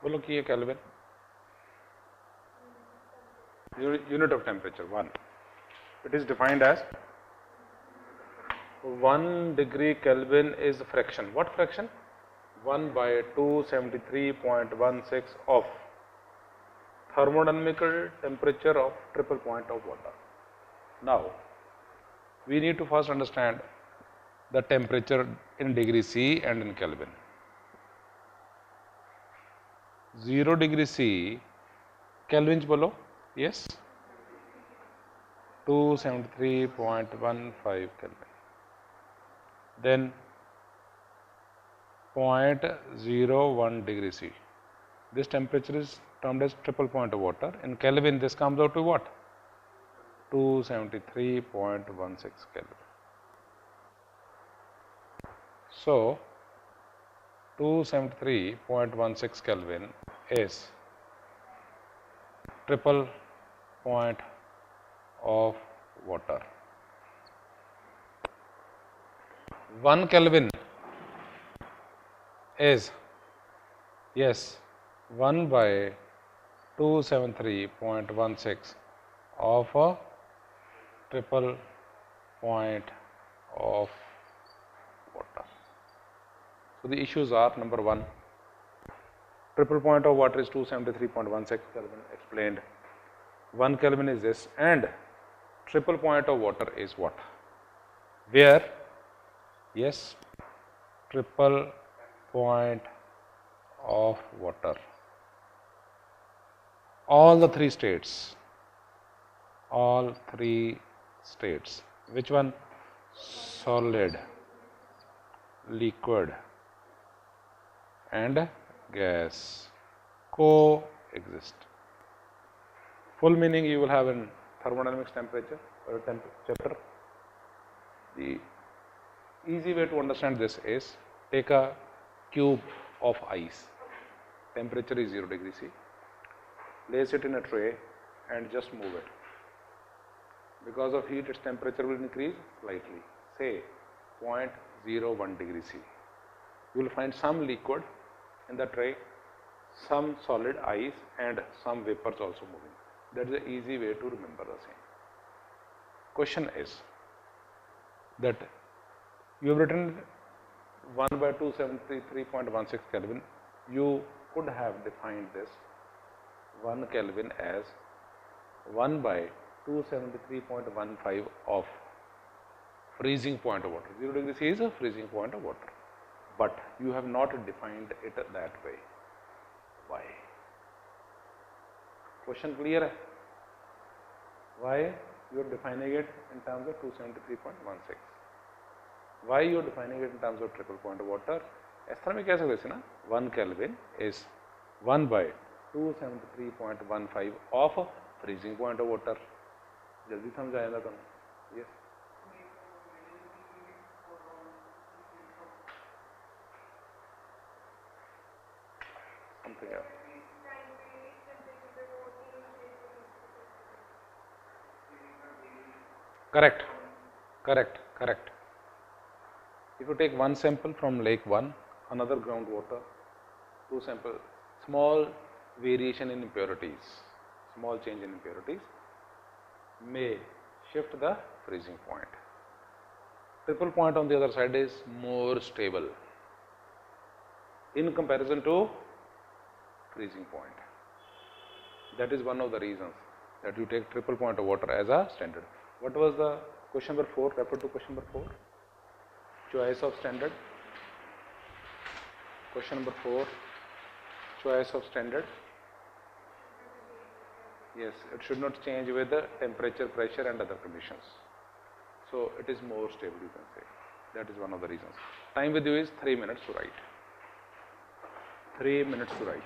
बोलो कि ये kelvin, unit of temperature 1. It is defined as 1 degree Kelvin is fraction. What fraction? 1 by 273.16 of thermodynamical temperature of triple point of water. Now, we need to first understand the temperature in degree C and in Kelvin. 0 degree C, Kelvin bolo, yes? 273.15 Kelvin. Then 0.01 degree C. This temperature is termed as triple point of water. In Kelvin, this comes out to what? 273.16 Kelvin. So, 273.16 Kelvin is triple point of water. 1 Kelvin is, yes, 1 by 273.16 of a triple point of water. So, the issues are number 1, triple point of water is 273.16 Kelvin explained. 1 Kelvin is this, and triple point of water is what? Where, yes, triple point of water, all the 3 states, which one? Solid, liquid and gas coexist. Full meaning you will have in thermodynamics temperature or chapter. The easy way to understand this is, take a cube of ice, temperature is 0 degree C, place it in a tray and just move it. Because of heat, its temperature will increase slightly, say 0.01 degree C. You will find some liquid in the tray, some solid ice and some vapors also moving. That is the easy way to remember the same. Question is that you have written 1 by 273.16 Kelvin. You could have defined this 1 Kelvin as 1 by 273.15 of freezing point of water. 0 degree C is a freezing point of water. But you have not defined it that way. Why? Question clear hai? Why you are defining it in terms of 273.16? Why you are defining it in terms of triple point of water? इस तरह में कह सकते थे ना, 1 Kelvin is 1 by 273.15 of freezing point of water. जल्दी समझ आएगा तुम? Yes. Something else. Correct. If you take one sample from lake 1, another groundwater, 2 samples, small variation in impurities, small change in impurities may shift the freezing point. Triple point on the other side is more stable in comparison to freezing point. That is one of the reasons that you take triple point of water as a standard. What was the question number 4? Refer to question number 4. Choice of standard. Question number 4. Choice of standard. Yes, it should not change with the temperature, pressure and other conditions. So it is more stable, you can say. That is one of the reasons. Time with you is 3 minutes to write. 3 minutes to write.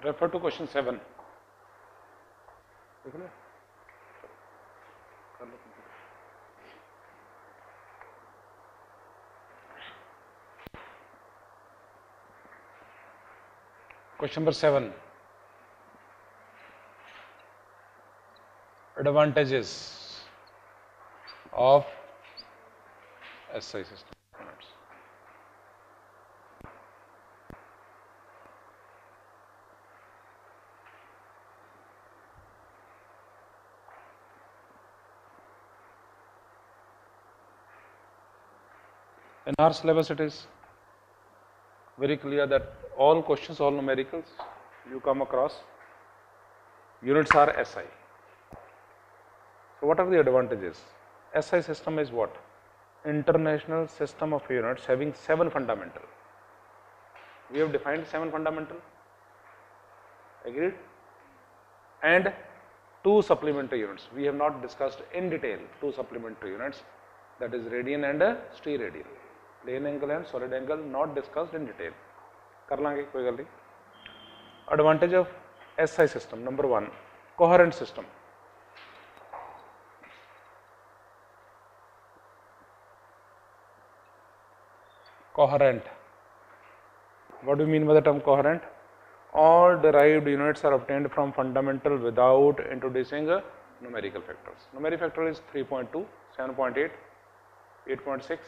Refer to question 7. देख लो कर लो Question number 7. Advantages of SI system. In our syllabus, it is very clear that all questions, all numericals you come across, units are SI. So what are the advantages? SI system is what? International system of units having 7 fundamental. We have defined 7 fundamental. Agreed? And 2 supplementary units. We have not discussed in detail 2 supplementary units, that is radian and stereadian. Plane angle and solid angle not discussed in detail. कर लांगे कोई गल नहीं. Advantage of SI system. Number 1, coherent system. Coherent. What do you mean by the term coherent? All derived units are obtained from fundamental without introducing numerical factors. Numeric factor is 3.2, 7.8, 8.6.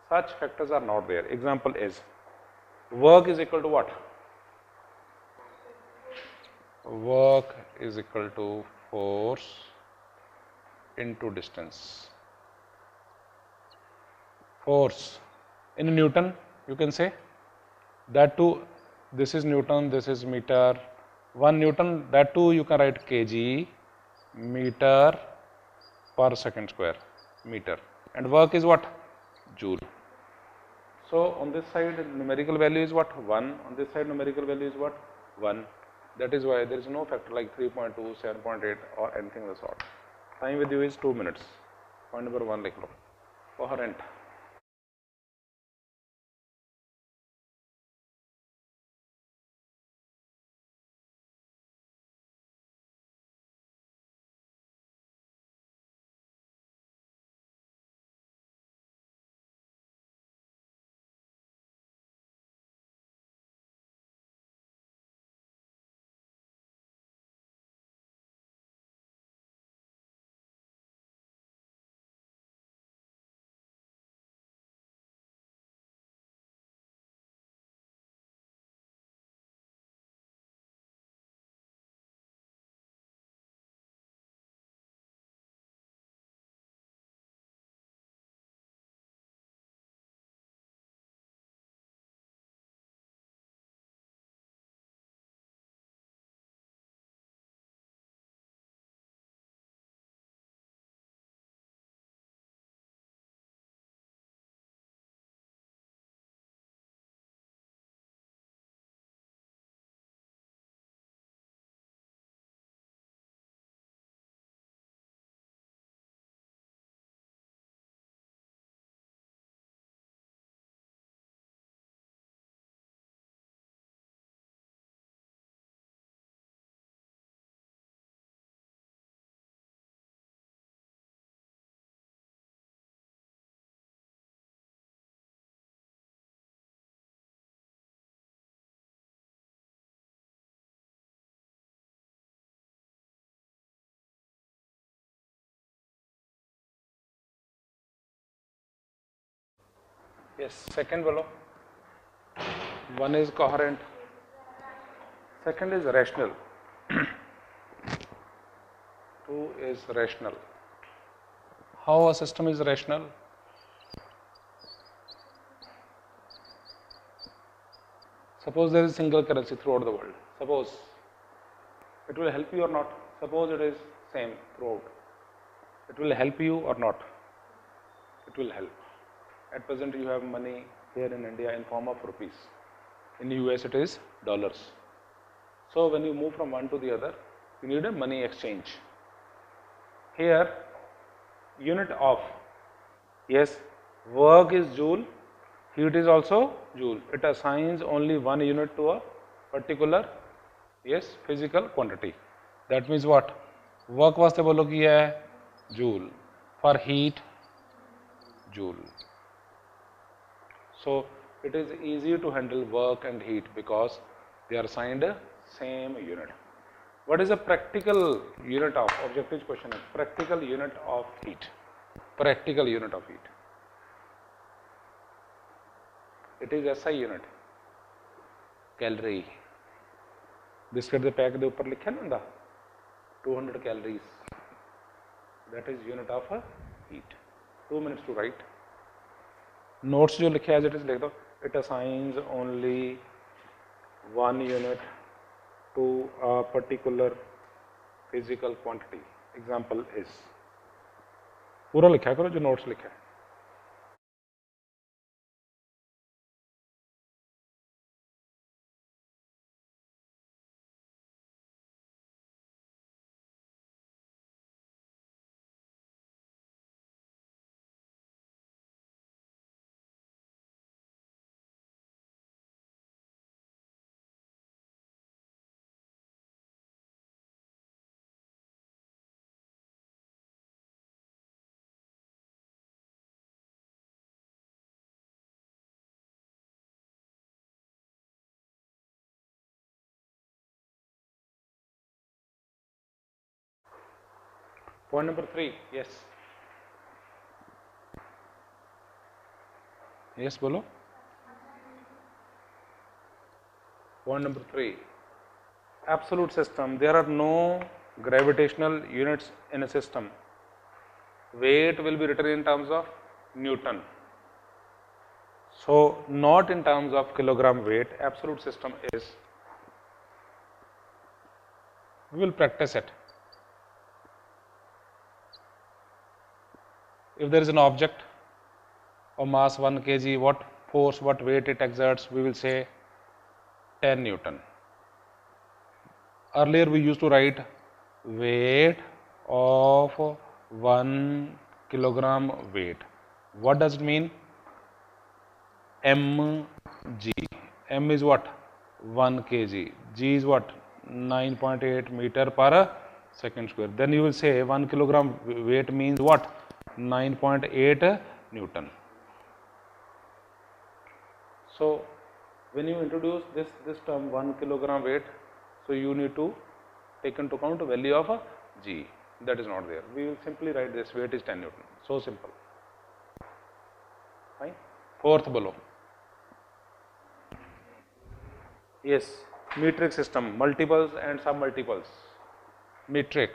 Such factors are not there. Example is work is equal to what? Work is equal to force into distance. Force in Newton, you can say that too. This is Newton, this is meter. 1 Newton, that too you can write kg, meter per second square, meter. And work is what? Joule. So on this side numerical value is what? 1. On this side numerical value is what? 1. That is why there is no factor like 3.2, 7.8 or anything of the sort. Time with you is 2 minutes. Point number 1 लिख लो. Coherent. Yes, second below. 1 is coherent. Second is rational. 2 is rational. How a system is rational? Suppose there is single currency throughout the world. Suppose it will help you or not. Suppose it is same throughout. It will help you or not? It will help. At present you have money here in India in form of rupees. In US it is dollars. So when you move from one to the other, you need a money exchange. Here unit of, yes, work is joule, heat is also joule. It assigns only one unit to a particular yes, physical quantity. That means what? Work वास्ते बोलो कि है joule, for heat joule. So it is easy to handle work and heat because they are assigned same unit. What is a practical unit of objective question? Practical unit of heat. Practical unit of heat. It is SI unit. Calorie. Biscuit के pack के ऊपर लिखा ना ਹੁੰਦਾ 200 calories. That is unit of heat. 2 minutes to write. Notes जो लिखे as it is लिख दो. It assigns only one unit to a particular physical quantity. Example is. पूरा लिखा करो जो notes लिखा है. Point number 3, yes. Yes, bolo. Point number 3, absolute system. There are no gravitational units in a system. Weight will be written in terms of Newton. So, not in terms of kilogram weight. Absolute system is, we will practice it. If there is an object of mass 1 kg, what force, what weight it exerts, we will say 10 Newton. Earlier we used to write weight of 1 kilogram weight. What does it mean? mg. M is what? 1 kg. G is what? 9.8 meter per second square. Then you will say 1 kilogram weight means what? 9.8 Newton. So when you introduce this term 1 kilogram weight, so you need to take into account the value of G. That is not there. We will simply write this weight is 10 Newton. So simple. Fine. Fourth below. Yes, metric system, multiples and submultiples. Metric.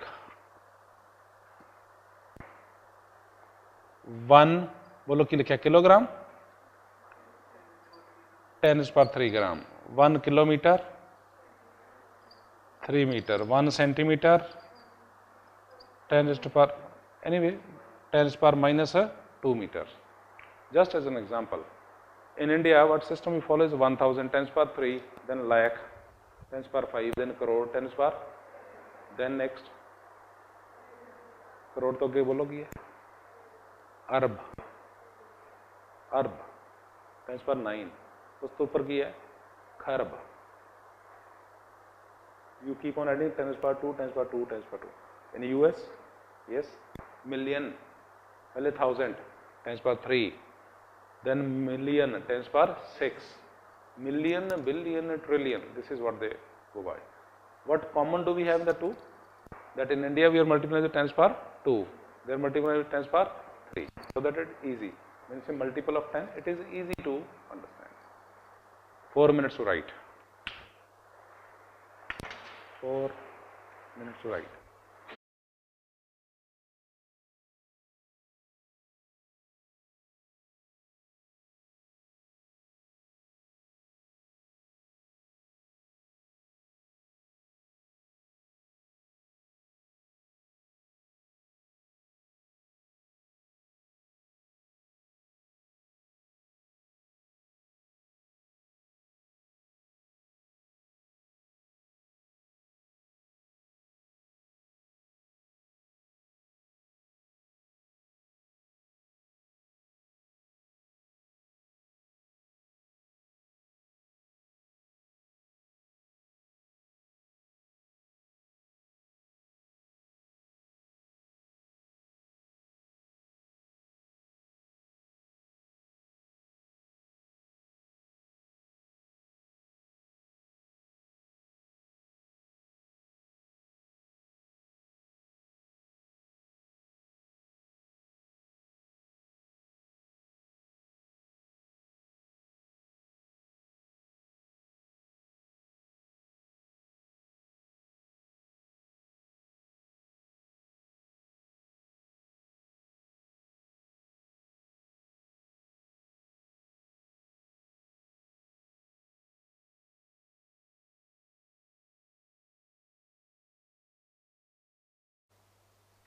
1 बोलो कि लिखा kilogram 10⁻³ gram. 1 kilometer 3 meter. 1 centimeter 10⁻, anyway 10⁻⁻² meters. Just as an example, in India what system we follow is 1000 10⁻³, then lakh 10⁻⁵, then crore 10⁻, then next crore तो आगे बोलोगी अरब, अरब 10⁻⁹, उस तो ऊपर की है खरब. You keep on adding 10⁻², 10⁻², 10⁻². In US, yes, million, पहले 1000 10⁻³, then million 10⁻⁶, million, billion, trillion. This is what they go by. What common do we have in the two? That in India we are multiplying with 10⁻², they are multiplying with 10⁻³. So that it is easy. When you say multiple of 10, it is easy to understand. 4 minutes to write. 4 minutes to write.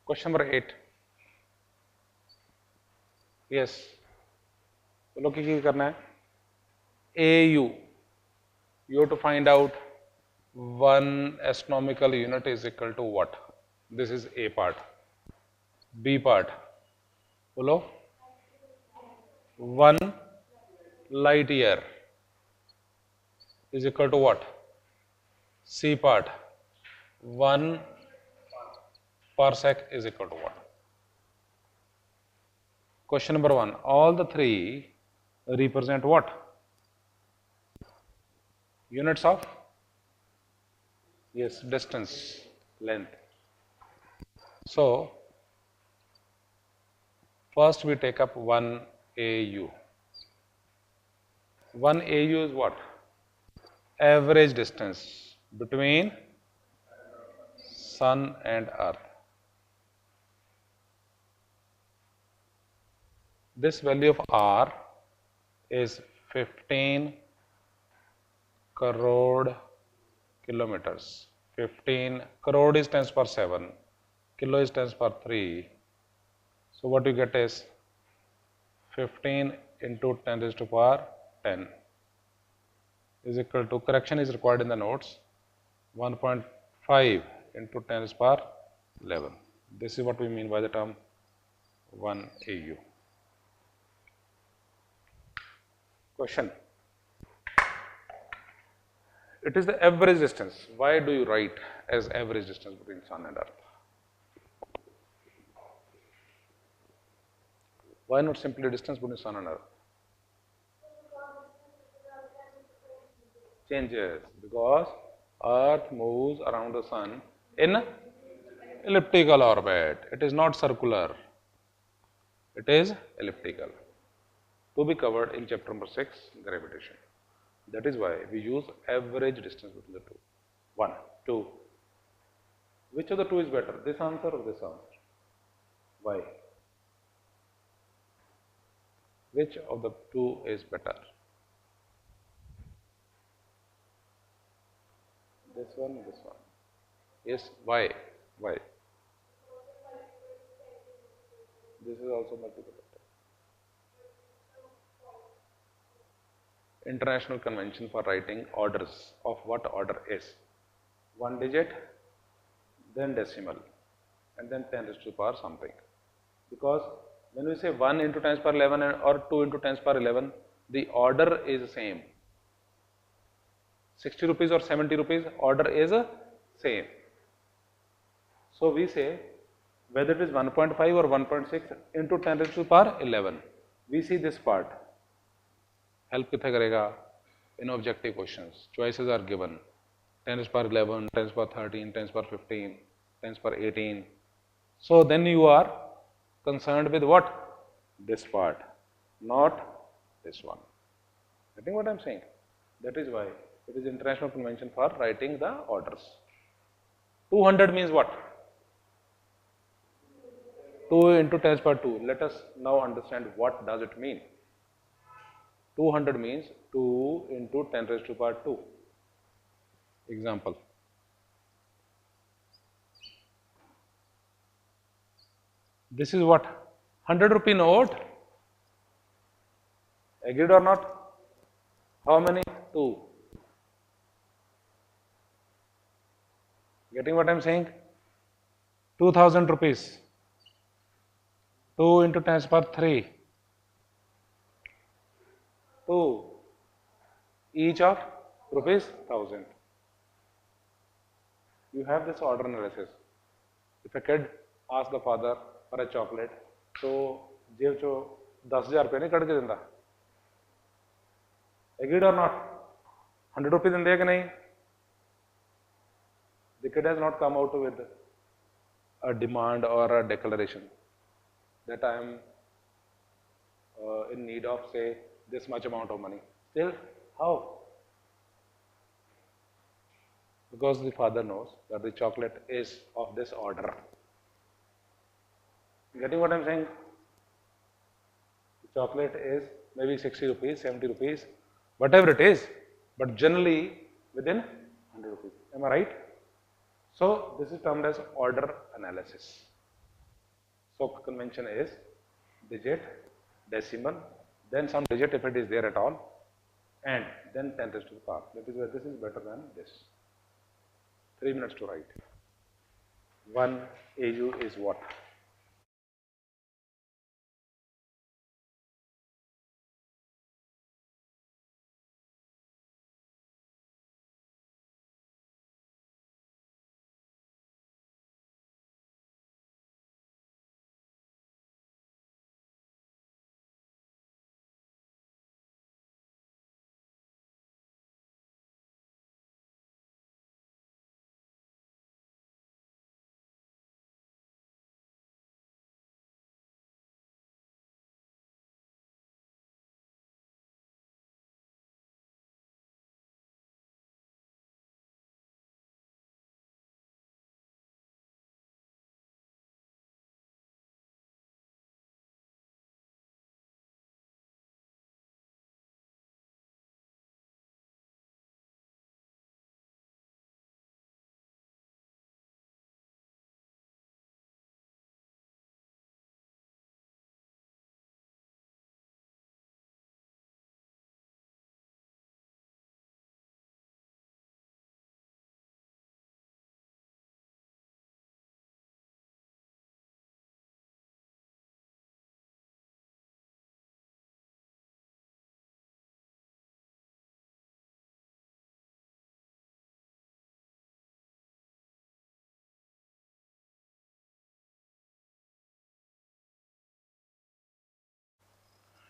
Question number 8. Yes. चलो क्या करना है? AU. You have to find out one astronomical unit is equal to what? This is A part. B part. बोलो. 1 light year is equal to what? C part. 1 parsec is equal to what? Question number 1. All the three represent what? Units of? Yes, distance, length. So, first we take up 1 AU. 1 AU is what? Average distance between Sun and Earth. This value of R is 15 crore kilometers. 15 crore is 10 to the power 7, kilo is 10 to the power 3. So what you get is 15 into 10 raised to the power 10 is equal to, correction is required in the notes, 1.5 into 10 raised to the power 11. This is what we mean by the term 1 AU. Question. It is the average distance. Why do you write as average distance between Sun and Earth? Why not simply distance between Sun and Earth? Changes because Earth moves around the Sun in elliptical orbit. It is not circular. It is elliptical. To be covered in chapter number 6, gravitation. That is why we use average distance between the two. 1, 2. Which of the two is better? This answer or this answer? Why? Which of the two is better? This one or this one? Yes, why? Why? This is also multiple. International convention for writing orders of what order is? 1 digit, then decimal, and then 10 raised to the power something. Because when we say 1 into 10 to the power 11 or 2 into 10 to the power 11, the order is the same. 60 rupees or 70 rupees, order is same. So we say whether it is 1.5 or 1.6 into 10 raised to the power 11. We see this part. Help कितना करेगा? In objective questions, choices are given. 10 raised to the power 11, 10 raised to the power 13, 10 raised to the power 15, 10 raised to the power 18. So then you are concerned with what? This part, not this one. Getting what I am saying? That is why it is international convention for writing the orders. 200 means what? 2 into 10 to the power 2. Let us now understand what does it mean. 200 means 2 into 10 raised to the power 2. Example. This is what? 100 rupee note. Agreed or not? How many? 2. Getting what I am saying? 2000 rupees. 2 into 10 to the power 3. 2. Each of rupees 1000. You have this order analysis. If a kid asks the father for a chocolate, so जेब चो 10,000 रुपये नहीं cut के देंदा. Agreed or not? 100 rupees देंदे कि नहीं? The kid has not come out with a demand or a declaration that I am in need of, say, this much amount of money. Still, how? Because the father knows that the chocolate is of this order. Getting what I am saying? The chocolate is maybe 60 rupees, 70 rupees, whatever it is, but generally within 100 rupees. Am I right? So this is termed as order analysis. So convention is digit, decimal, then some digit if it is there at all, and then 10 raised to the power. That is why this is better than this. 3 minutes to write. 1 AU is what?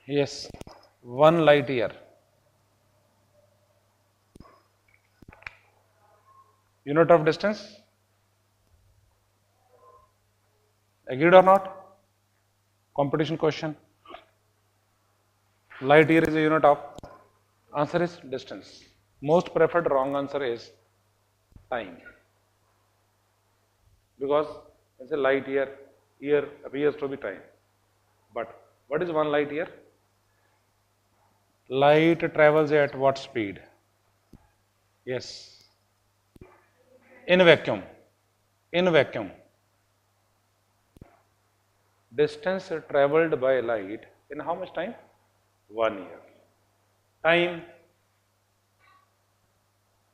Yes, 1 light year. Unit of distance? Agreed or not? Competition question. Light year is a unit of, answer is distance. Most preferred wrong answer is time. Because it's a light year, year appears to be time. But what is 1 light year? Light travels at what speed? Yes. In vacuum. In vacuum. Distance traveled by light in how much time? 1 year. Time?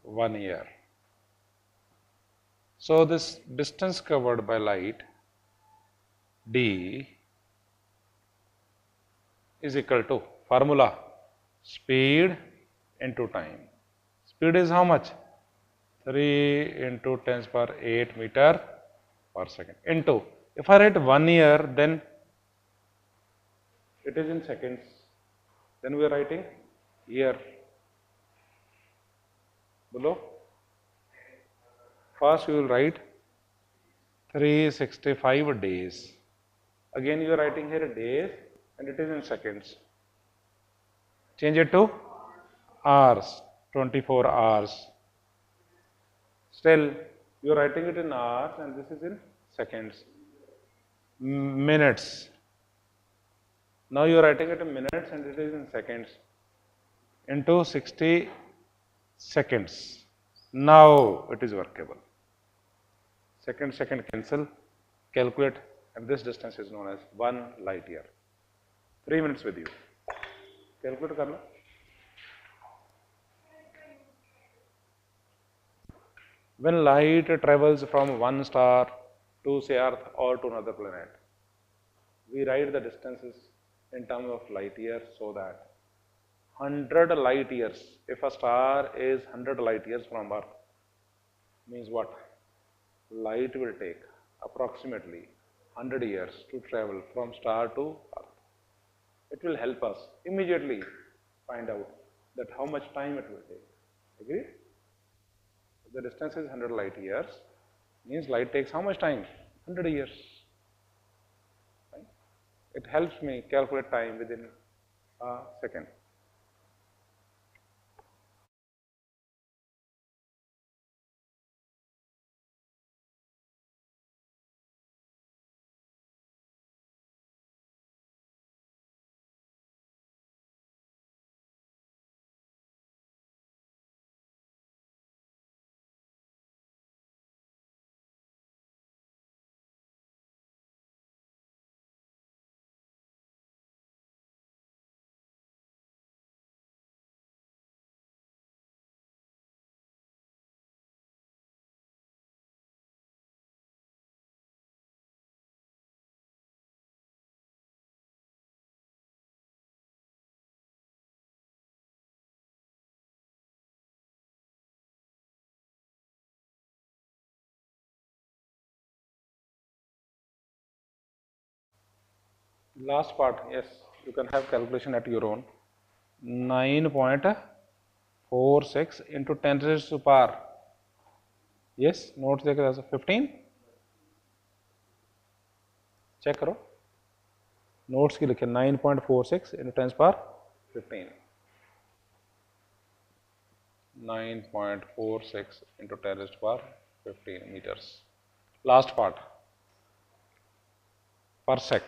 1 year. So this distance covered by light d is equal to formula speed into time. Speed is how much? 3 into 10 power 8 meter per second into, if I write 1 year, then it is in seconds. Then we are writing year below. First we will write 365 days. Again you are writing here days and it is in seconds. Change it to hours, 24 hours. Still you are writing it in hours and this is in seconds. Minutes. Now you are writing it in minutes and it is in seconds. Into 60 seconds. Now it is workable. Second cancel, calculate, and this distance is known as 1 light year. 3 minutes with you. Calculate kar lo. When light travels from one star to say Earth or to another planet, we write the distances in terms of light years so that 100 light years, if a star is 100 light years from Earth, means what? Light will take approximately 100 years to travel from star to Earth. It will help us immediately find out that how much time it will take. Agree? If the distance is 100 light years, means light takes how much time? 100 years. Right? It helps me calculate time within a second. Last part, yes, you can have calculation at your own. 9.46 into 10 raised to power. Yes, notes देकर 15. Check करो, notes की लिखे 9.46 into 10 power 15. 9.46 into 10 raised to power 15 meters. Last part, per sec.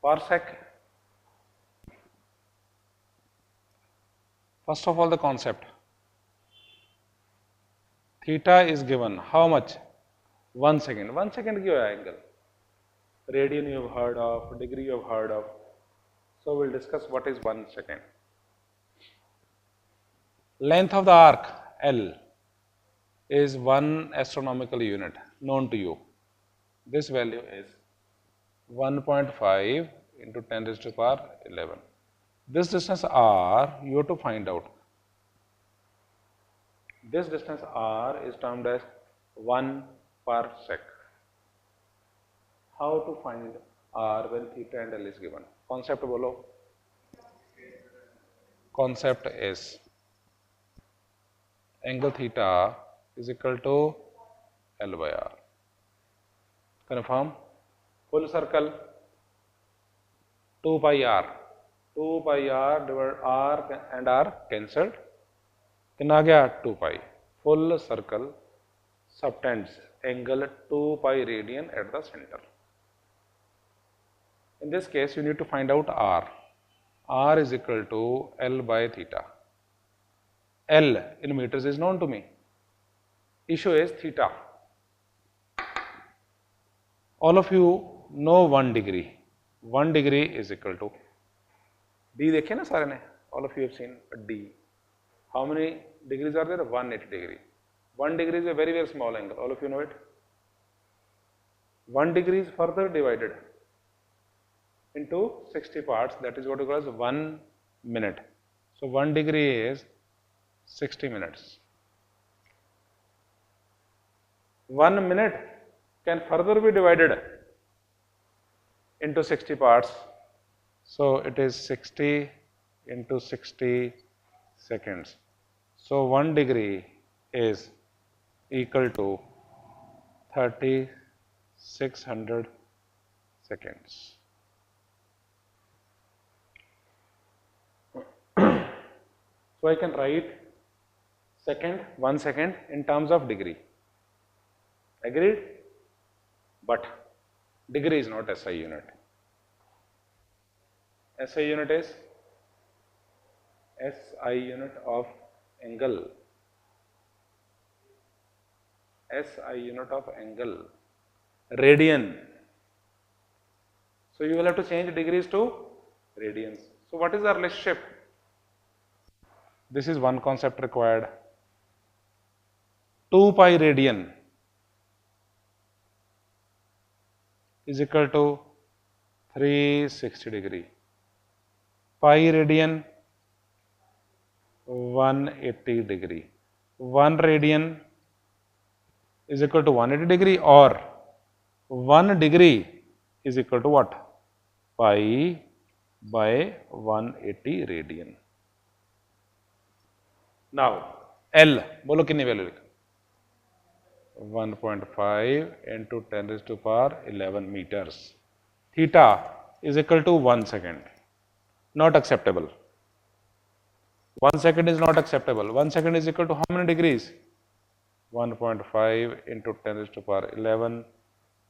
Per sec. First of all, the concept. Theta is given. How much? 1 second. 1 second क्या है angle? Radian you have heard of, degree you have heard of. So we'll discuss what is 1 second. Length of the arc L is 1 astronomical unit known to you. This value is 1.5 into 10 raised to the power 11. This distance R you have to find out. This distance R is termed as 1 per sec. How to find R when theta and L is given? Concept bolo. Concept is angle theta is equal to L by R. Confirm? Full circle 2 pi R. 2 pi R divided R and R cancelled. कितना आ गया 2 pi. Full circle subtends angle 2 pi radian at the center. In this case, you need to find out R. R is equal to L by theta. L in meters is known to me. Issue is theta. All of you know 1 degree. 1 degree is equal to D. देखे ना सारे ने? All of you have seen a D. How many degrees are there? 180 degree. 1 degree is a very, very small angle. All of you know it. 1 degree is further divided into 60 parts. That is what we call as 1 minute. So 1 degree is 60 minutes. 1 minute can further be divided into 60 parts. So it is 60 into 60 seconds. So 1 degree is equal to 3600 seconds. So I can write second, 1 second in terms of degree. Agreed? But degree is not SI unit. SI unit is SI unit of angle. SI unit of angle. Radian. So you will have to change degrees to radians. So what is the relationship? This is one concept required. 2 pi radian is equal to 360 degree. Pi radian 180 degree. 1 radian is equal to 180 degree, or 1 degree is equal to what? Pi by 180 radian. Now L, bolo कितनी value लिखा? 1.5 into 10 raised to power 11 meters. Theta is equal to 1 second. Not acceptable. 1 second is not acceptable. 1 second is equal to how many degrees? 1.5 into 10 raised to power 11.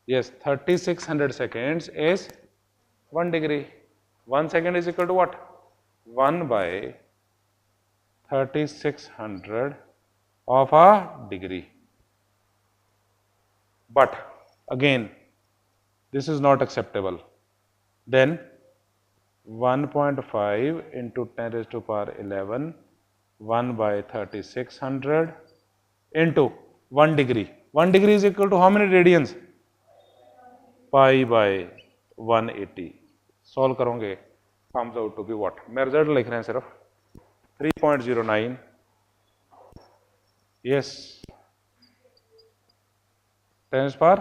Yes, 3600 seconds is 1 degree. 1 second is equal to what? 1 by 3600 of a degree. But again, this is not acceptable. Then 1.5 into 10 raised to power 11 1 by 3600 into 1 degree. 1 degree is equal to how many radians? Pi by 180. Solve करोगे comes out to be what? मैं result लिख रहे हैं सिर्फ 3.09. yes 10 power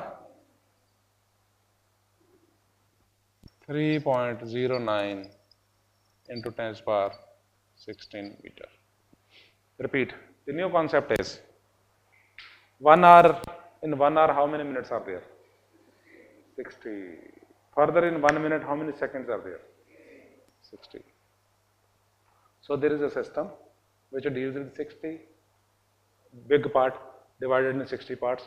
3.09 into 10 power 16 meter. Repeat. The new concept is 1 hour. In 1 hour, how many minutes are there? 60. Further, in 1 minute, how many seconds are there? 60. So there is a system which deals with 60, big part divided in 60 parts,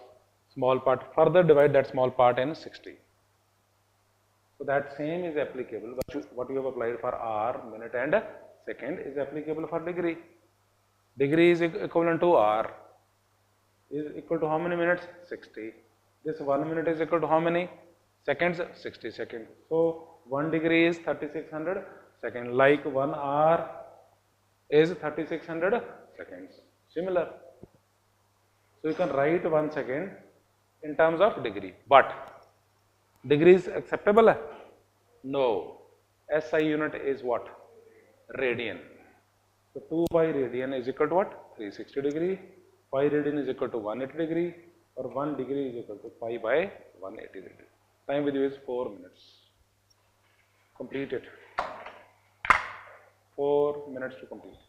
small part, further divide that small part in 60. So that same is applicable, what you have applied for hour, minute and second is applicable for degree. Degree is equivalent to hour, is equal to how many minutes? 60. This 1 minute is equal to how many seconds? 60 seconds. So 1 degree is 3600 seconds, like 1 hour is 3600 seconds. Similar. So you can write 1 second in terms of degree, but degree is acceptable? No. SI unit is what? Radian. So 2 pi radian is equal to what? 360 degree. Pi radian is equal to 180 degree, or 1 degree is equal to pi by 180 degree. Time with you is 4 minutes. Complete it. 4 minutes to complete.